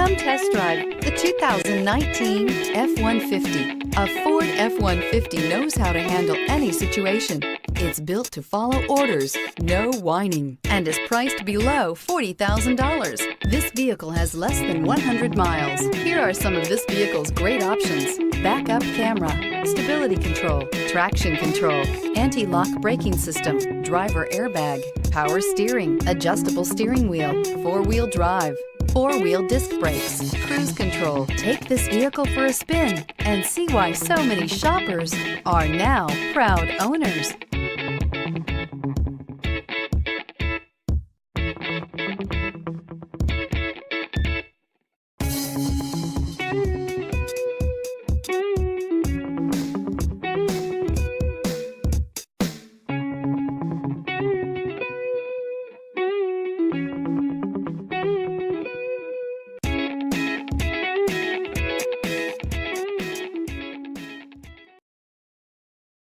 Come test drive the 2019 F-150. A Ford F-150 knows how to handle any situation. It's built to follow orders, no whining, and is priced below $40,000. This vehicle has less than 100 miles. Here are some of this vehicle's great options: backup camera, stability control, traction control, anti-lock braking system, driver airbag, power steering, adjustable steering wheel, four-wheel drive, four-wheel disc brakes, cruise control. Take this vehicle for a spin and see why so many shoppers are now proud owners.